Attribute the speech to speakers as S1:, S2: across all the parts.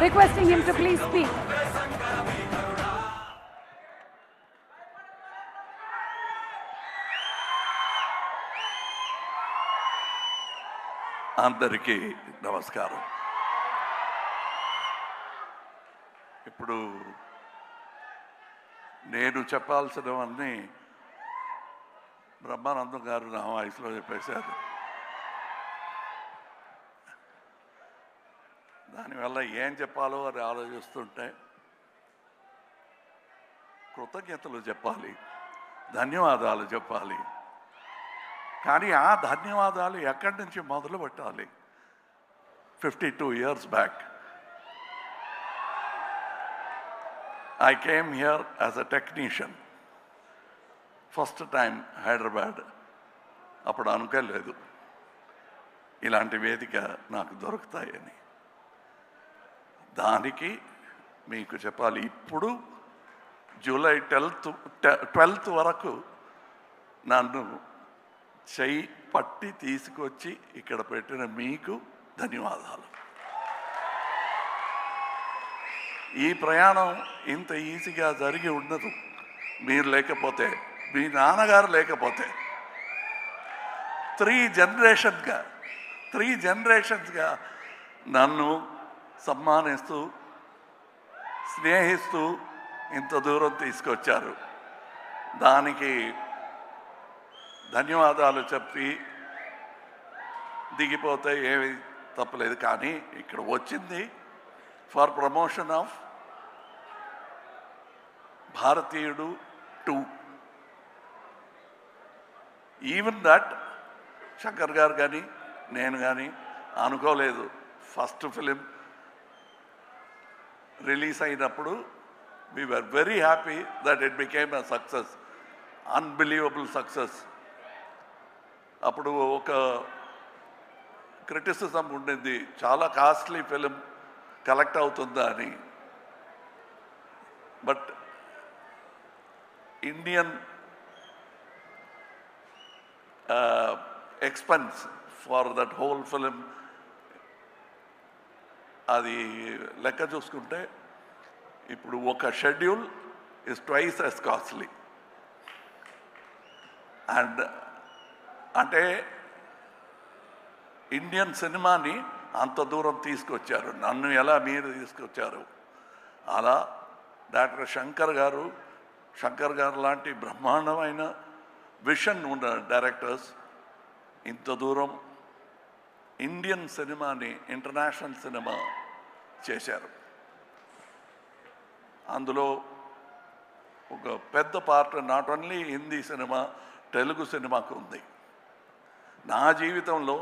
S1: requesting him to please speak.
S2: అందరికీ నమస్కారం. ఇప్పుడు నేను చెప్పాల్సినవన్నీ బ్రహ్మానందం గారు నా వాయిస్లో చెప్పేశారు. దానివల్ల ఏం చెప్పాలో అని ఆలోచిస్తుంటే కృతజ్ఞతలు చెప్పాలి, ధన్యవాదాలు చెప్పాలి. కానీ ఆ ధన్యవాదాలు ఎక్కడి నుంచి మొదలు పెట్టాలి? 52 years back, I came here as a technician. First time Hyderabad. అప్పుడు అనుకోలేదు ఇలాంటి వేదిక నాకు దొరుకుతాయని. దానికి మీకు చెప్పాలి, ఇప్పుడు జూలై 12th వరకు నన్ను చెయ్యి పట్టి తీసుకొచ్చి ఇక్కడ పెట్టిన మీకు ధన్యవాదాలు. ఈ ప్రయాణం ఇంత ఈజీగా జరిగి ఉండదు మీరు లేకపోతే, మీ నాన్నగారు లేకపోతే. 3 జనరేషన్స్గా నన్ను సమ్మానిస్తూ స్నేహిస్తూ ఇంత దూరం తీసుకొచ్చారు. దానికి ధన్యవాదాలు చెప్పి దిగిపోతే ఏమి తప్పలేదు. కానీ ఇక్కడ వచ్చింది ఫర్ ప్రమోషన్ ఆఫ్ భారతీయుడు 2. ఈవెన్ దట్ శంకర్ గారు కానీ నేను కానీ అనుకోలేదు. ఫస్ట్ ఫిలిం రిలీజ్ అయినప్పుడు we were very happy that it became a success, unbelievable success. అప్పుడు ఒక క్రిటిసిజం ఉండింది, చాలా కాస్ట్లీ ఫిలిం కలెక్ట్ అవుతుందా అని. But Indian expense for that whole film అది లెక్క చూసుకుంటే ఇప్పుడు ఒక schedule is twice as costly. And అంటే ఇండియన్ సినిమాని అంత దూరం తీసుకొచ్చారు. నన్ను ఎలా మీరు తీసుకొచ్చారు, అలా డాక్టర్ శంకర్ గారు లాంటి బ్రహ్మాండమైన విషన్ ఉన్న డైరెక్టర్స్ ఇంత దూరం ఇండియన్ సినిమాని ఇంటర్నేషనల్ సినిమా చేశారు. అందులో ఒక పెద్ద పార్ట్ నాట్ ఓన్లీ హిందీ సినిమా, తెలుగు సినిమాకు ఉంది. నా జీవితంలో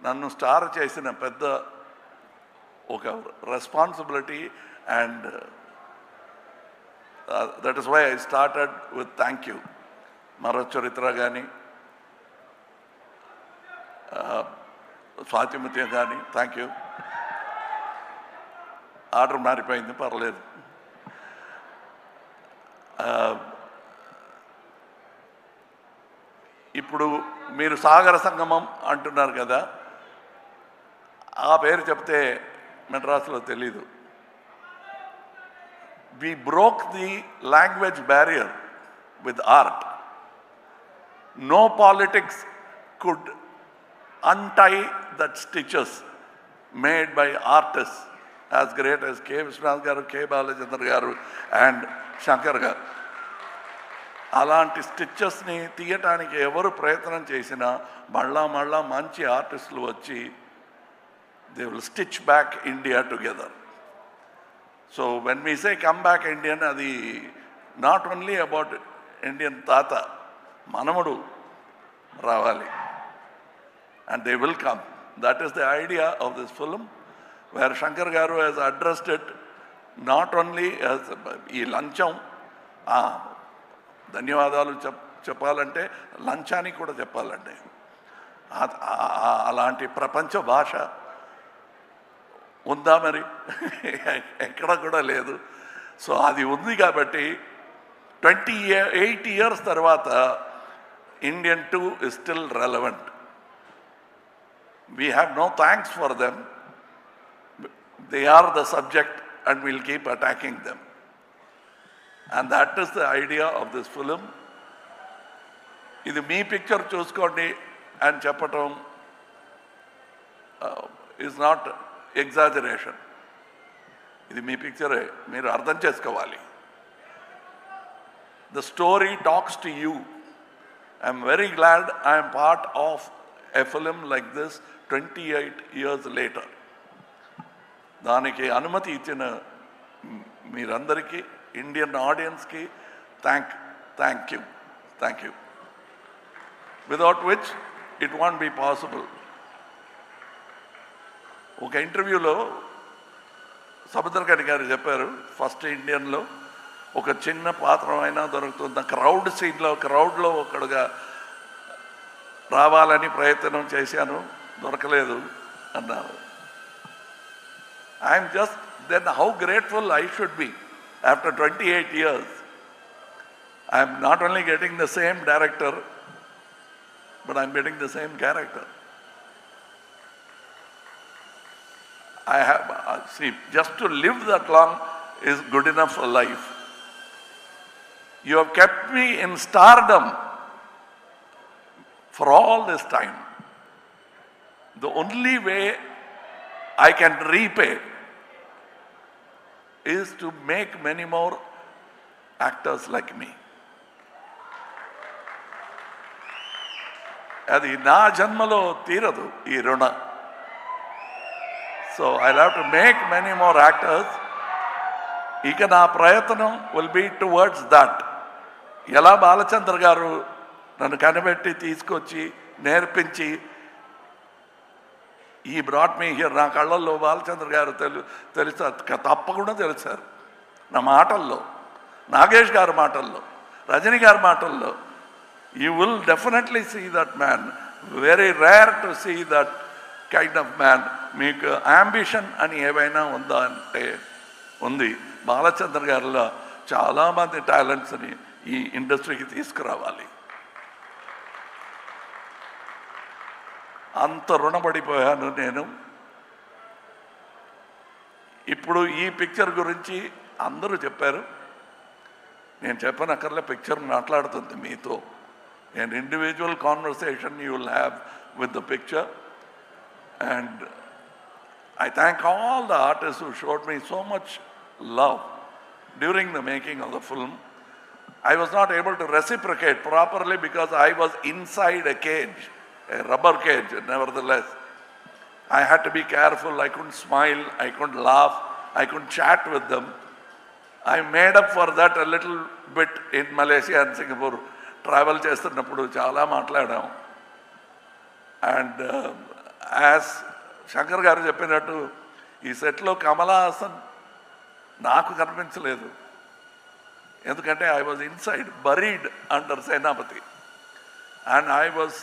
S2: నన్ను స్టార్ చేసిన పెద్ద ఒక responsibility. And that is why I started with thank you. Maro Charitra కానీ స్వాతిముత్య కానీ థ్యాంక్ యూ. ఆర్డర్ మారిపోయింది, పర్లేదు. ఇప్పుడు మీరు సాగర సంగమం అంటున్నారు కదా, ఆ పేరు చెప్తే మెడ్రాస్లో తెలీదు. we broke the language barrier with art. No politics could untie that stitches made by artists as great as K. Vishwanath garu, K. Balachandra garu and Shankar garu. అలాంటి స్టిచెస్ని తీయటానికి ఎవరు ప్రయత్నం చేసినా మళ్ళా మంచి ఆర్టిస్టులు వచ్చి they will stitch back India together. So when we say come back Indian, అది నాట్ ఓన్లీ అబౌట్ ఇండియన్ తాత, మనముడు రావాలి. And they will come. That is the idea of this film, where Shankar garu has addressed it not only ఈ లంచం. ధన్యవాదాలు చెప్పాలంటే లంచానికి కూడా చెప్పాలండి. అలాంటి ప్రపంచ భాష ఉందా మరి? ఎక్కడ కూడా లేదు. సో అది ఉంది కాబట్టి 28 years తర్వాత Indian 2 is still relevant. We have no thanks for them they are the subject and we'll keep attacking them. And that is the idea of this film. ఇది మీ పిక్చర్ చూసుకోండి అని చెప్పటం ఈజ్ నాట్ ఎగ్జాజరేషన్. ఇది మీ పిక్చరే, మీరు అర్థం చేసుకోవాలి. The story talks to you. I'm very glad I am part of a film like this 28 years later. దానికి అనుమతి ఇచ్చిన మీరందరికీ, ఇండియన్ ఆడియన్స్కి thank you. Without which it won't be possible. ఒక ఇంటర్వ్యూలో సముద్రకని గారు చెప్పారు, ఫస్ట్ ఇండియన్లో ఒక చిన్న పాత్ర అయినా దొరుకుతుంది, క్రౌడ్లో ఒకడుగా రావాలని ప్రయత్నం చేశాను, దొరకలేదు అన్నారు. I'm just then how grateful I should be after 28 years. I'm not only getting the same director, but I'm getting the same character. I have, see, just to live that long is good enough for life. You have kept me in stardom for all this time. The only way I can repay is to make many more actors like me. అది నా జన్మలో తీరదు ఈ రుణ. So I have to make many more actors. ఇక నా ప్రయత్నం will be towards that. ఎలా బాలచంద్ర గారు నన్ను కనిపెట్టి తీసుకొచ్చి నేర్పించి ఈ బ్రాట్ మీ హియర్, నా కళ్ళల్లో బాలచంద్ర గారు తెలుస్తారు, తప్పకుండా తెలిసారు నా మాటల్లో, నాగేష్ గారి మాటల్లో, రజనీ గారి మాటల్లో. You will definitely see that man. Very rare to see that kind of man. మీకు అంబిషన్ అని ఏవైనా ఉందా అంటే ఉంది. బాలచంద్ర గారిలో చాలామంది టాలెంట్స్ని ఈ ఇండస్ట్రీకి తీసుకురావాలి. అంత రుణపడిపోయాను నేను. ఇప్పుడు ఈ పిక్చర్ గురించి అందరూ చెప్పారు, నేను చెప్పనక్కర్లే, పిక్చర్ మాట్లాడుతుంది మీతో. An individual conversation you will have with the picture, and I thank all the artists who showed me so much love during the making of the film. I was not able to reciprocate properly because I was inside a cage, a rubber cage. Nevertheless, I had to be careful. I couldn't smile, I couldn't laugh, I couldn't chat with them. I made up for that a little bit in Malaysia and Singapore. Travel చేస్తున్నప్పుడు చాలా మాట్లాడాం. And as Shankar గారు చెప్పినట్టు ఈ సెట్లో కమలా హాసన్ నాకు కనిపించలేదు, ఎందుకంటే I was inside buried under Senapathi, and I was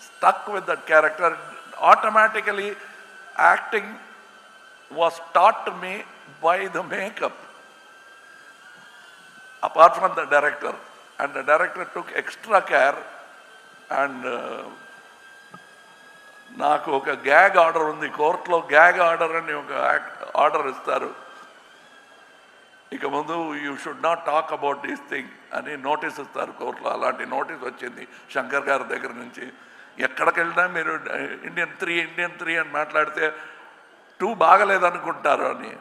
S2: stuck with that character. Automatically acting was taught to me by the makeup apart from the director. And the director took extra care, and నాకు ఒక gag order ఉంది కోర్టులో. Gag order అని ఒక order ఇస్తారు, ఇక ముందు you should not talk about this thing అని నోటీస్ ఇస్తారు కోర్టులో. అలాంటి నోటీస్ వచ్చింది శంకర్ గారి దగ్గర నుంచి. ఎక్కడికి వెళ్ళినా మీరు ఇండియన్ త్రీ అని మాట్లాడితే 2 బాగలేదనుకుంటారు అని.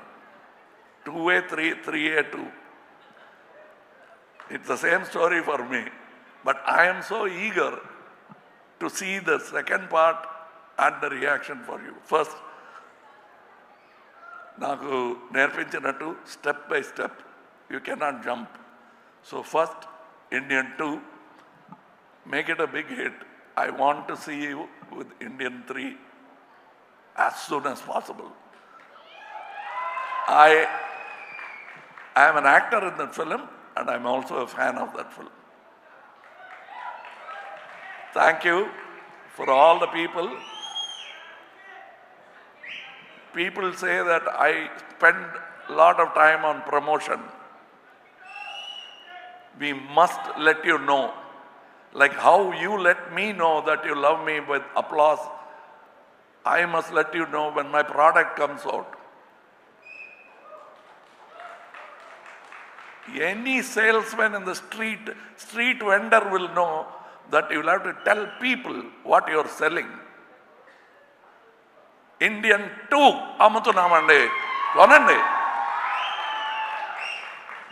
S2: 2A 3A 2. It's the same story for me, but I am so eager to see the second part and the reaction for you. First, నాకు నేర్పించినట్టు step by step, you cannot jump. So first, Indian 2, make it a big hit. I want to see you with Indian 3 as soon as possible. I am an actor in that film, and I'm also a fan of that film. Thank you for all the people. People say that I spend a lot of time on promotion. We must let you know, like how you let me know that you love me with applause, I must let you know when my product comes out. Any salesman in the street vendor will know that you will have to tell people what you are selling. Indian 2 అమ్ముతున్నామండి, కొనండి.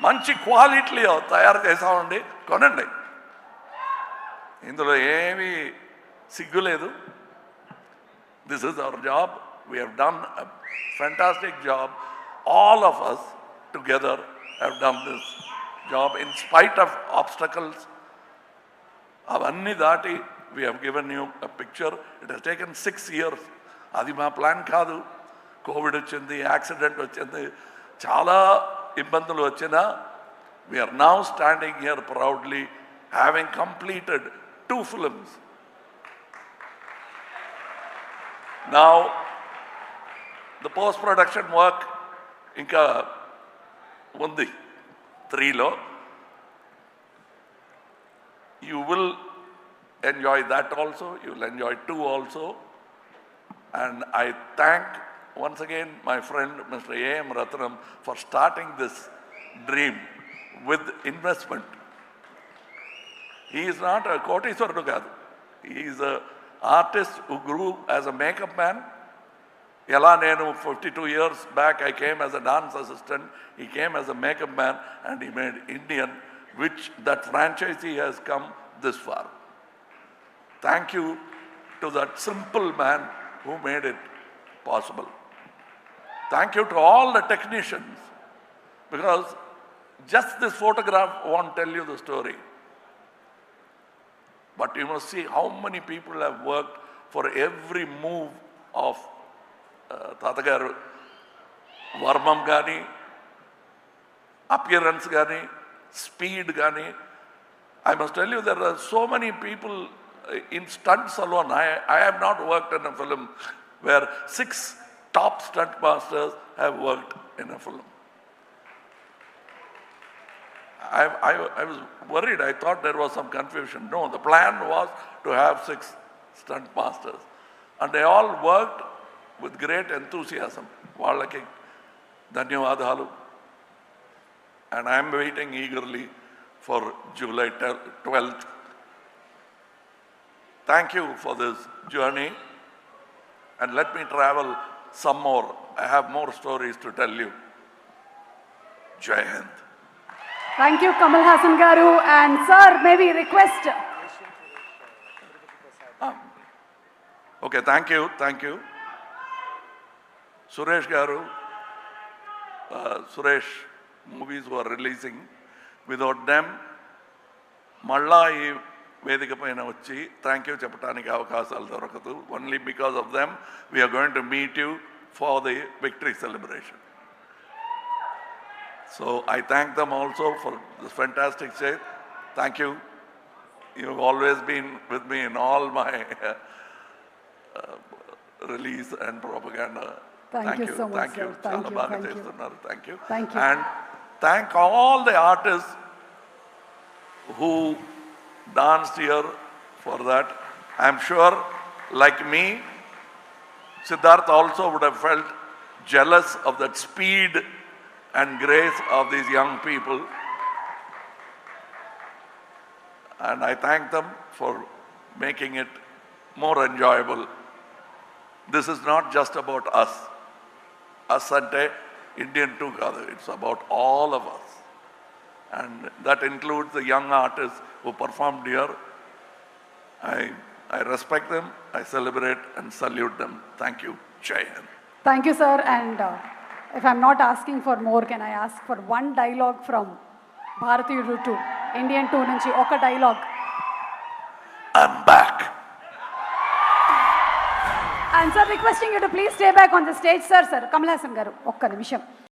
S2: మంచి క్వాలిటీలో తయారు చేసామండి, కొనండి. ఇందులో ఏమీ సిగ్గు లేదు. This is our job. We have done a fantastic job. All of us together have done this job in spite of obstacles. Avanni dati, we have given you a picture. It has taken 6 years. Adi ma plan kaadu. COVID vachindi, accident vachindi, chala ibbandulu vachina. We are now standing here proudly, having completed 2 films. Now, the post-production work inka undi 3lo. You will enjoy that also. You will enjoy 2 also. And I thank once again my friend Mr. A.M. Ratnam for starting this dream with investment. He is not a Koteswarudu kaadu. He is an artist who grew as a makeup man. Ela nenu 52 years back I came as a dance assistant. He came as a makeup man and he made Indian, which that franchisee has come this far. Thank you to that simple man who made it possible. Thank you to all the technicians, because just this photograph won't tell you the story. But you must see how many people have worked for every move of Tatagaru, Varmam Gani, appearance Gani, speed Gani. I must tell you, there are so many people in stunts alone. I have not worked in a film where 6 top stunt masters have worked in a film. I was worried. I thought there was some confusion. No, the plan was to have 6 stunt masters. And they all worked with great enthusiasm. Vallaki ధన్యవాదాలు. And I am waiting eagerly for July 12th. Thank you for this journey. And let me travel some more. I have more stories to tell you. Jai Hind.
S1: Thank you, Kamal Haasan garu. And sir, maybe request.
S2: Okay, thank you. Suresh garu, Suresh movies who are releasing. Without them, malla ee vedika paina vachi thank you cheppadaniki avakasalu dorakadu. Only because of them we are going to meet you for the victory celebration. So I thank them also for this fantastic stage. Thank you. You've always been with me in all my release and propaganda.
S1: Thank you so much,
S2: thank you.
S1: sir. Thank you.
S2: Thank you.
S1: Thank you.
S2: And thank all the artists who danced here for that. I'm sure, like me, Siddharth also would have felt jealous of that speed and grace of these young people. And I thank them for making it more enjoyable. This is not just about us. Us ante Indian 2 kaadu. It's about all of us. And that includes the young artists who performed here. I respect them, I celebrate and salute them. Thank you. Jai Hind.
S1: Thank you, sir. And if I'm not asking for more, can I ask for one dialogue from Bharatiyudu 2, Indian 2 nunchi oka dialogue?
S2: I'm back.
S1: And sir, requesting you to please stay back on the stage, sir. Kamal Haasan garu, okka nimisham.